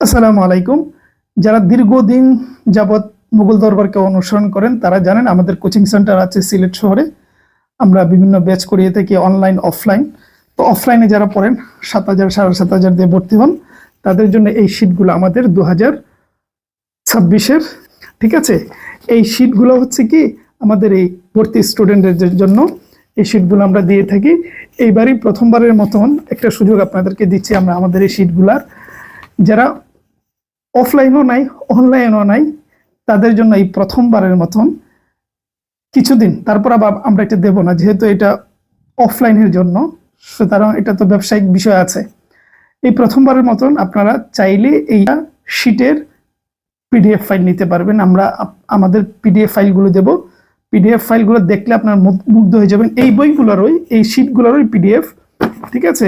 আসসালামু আলাইকুম। যারা দীর্ঘদিন যাবৎ মুঘল দরবারকে অনুসরণ করেন তারা জানেন আমাদের কোচিং সেন্টার আছে সিলেট শহরে। আমরা বিভিন্ন ব্যাচ করিয়ে থাকি, অনলাইন অফলাইন। তো অফলাইনে যারা পড়েন 7,000 7,500 দিয়ে ভর্তি হন, তাদের জন্য এই শীটগুলো আমাদের 2026-এর, ঠিক আছে। এই শীটগুলো হচ্ছে কি আমাদের এই ভর্তি স্টুডেন্টদের জন্য এই শীটগুলো আমরা দিয়ে থাকি। এইবারই প্রথমবারের মতন একটা সুযোগ আপনাদেরকে দিচ্ছি আমরা আমাদের এই শীটগুলার। যারা অফলাইনও নাই অনলাইনও নাই তাদের জন্য এই প্রথমবারের মতন কিছুদিন, তারপর আবার আমরা এটা দেব না, যেহেতু এটা অফলাইনের জন্য, সুতরাং এটা তো ব্যবসায়িক বিষয় আছে। এই প্রথমবারের মতন আপনারা চাইলে এই শীটের পিডিএফ ফাইল নিতে পারবেন। আমরা আমাদের পিডিএফ ফাইলগুলো দেব। পিডিএফ ফাইলগুলো দেখলে আপনার মুগ্ধ হয়ে যাবেন। এই বইগুলোরই, এই শীটগুলোরই পিডিএফ, ঠিক আছে।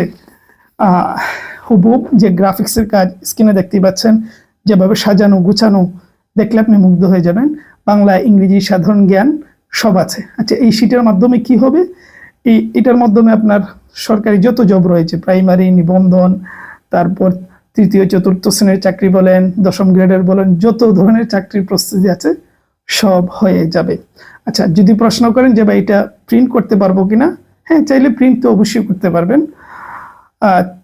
হুবহুব যে গ্রাফিক্সের কাজ স্ক্রিনে দেখতেই পাচ্ছেন, যেভাবে সাজানো গুছানো, দেখলে আপনি মুগ্ধ হয়ে যাবেন। বাংলা, ইংরেজি, সাধারণ জ্ঞান সব আছে। আচ্ছা, এই শীটের মাধ্যমে কি হবে? এটার মাধ্যমে আপনার সরকারি যত জব রয়েছে, প্রাইমারি, নিবন্ধন, তারপর তৃতীয় চতুর্থ শ্রেণীর চাকরি বলেন, দশম গ্রেডের বলেন, যত ধরনের চাকরির প্রস্তুতি আছে সব হয়ে যাবে। আচ্ছা, যদি প্রশ্ন করেন যে ভাই এটা প্রিন্ট করতে পারবো কিনা, হ্যাঁ, চাইলে প্রিন্ট তো অবশ্যই করতে পারবেন।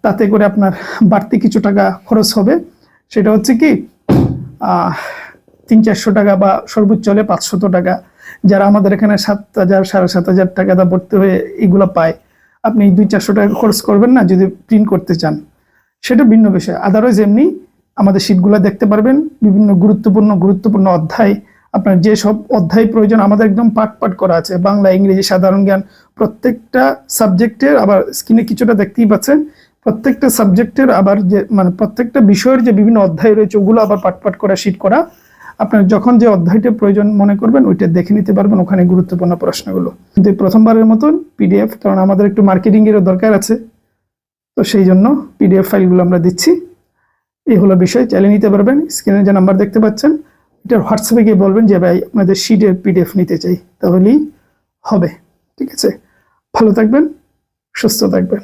তাতে করে আপনার বাড়তি কিছু টাকা খরচ হবে। সেটা হচ্ছে কি 300-400 টাকা বা সর্বোচ্চ হলে 500 টাকা। যারা আমাদের এখানে 7,000 7,500 টাকা দা ভর্তি হয়ে এগুলো পায়, আপনি 200-400 টাকা খরচ করবেন না যদি প্রিন্ট করতে চান, সেটা ভিন্ন বিষয়। আদারওয়াইজ এমনি আমাদের শীটগুলো দেখতে পারবেন। বিভিন্ন গুরুত্বপূর্ণ অধ্যায়, আপনার যে সব অধ্যায় প্রয়োজন আমাদের একদম পাঠ করা আছে। বাংলা, ইংরেজি, সাধারণ জ্ঞান, প্রত্যেকটা সাবজেক্টের, আবার স্ক্রিনে কিছুটা দেখতেই পাচ্ছেন, প্রত্যেকটা সাবজেক্টের আবার যে প্রত্যেকটা বিষয়ের যে বিভিন্ন অধ্যায় রয়েছে ওগুলো আবার পাঠ করা, শীট করা। আপনার যখন যে অধ্যায়টা প্রয়োজন মনে করবেন ওইটা দেখে নিতে পারবেন, ওখানে গুরুত্বপূর্ণ প্রশ্নগুলো। কিন্তু প্রথমবারের মতন পিডিএফ, কারণ আমাদের একটু মার্কেটিং এরও দরকার আছে, তো সেই জন্য পিডিএফ ফাইলগুলো আমরা দিচ্ছি। এই হলো বিষয়, চালিয়ে নিতে পারবেন। স্ক্রিনে যে নাম্বার দেখতে পাচ্ছেন, এটার হোয়াটসঅ্যাপে গিয়ে বলবেন যে ভাই আপনাদের শীটের পিডিএফ নিতে চাই, তাহলেই হবে। ঠিক আছে, ভালো থাকবেন, সুস্থ থাকবেন।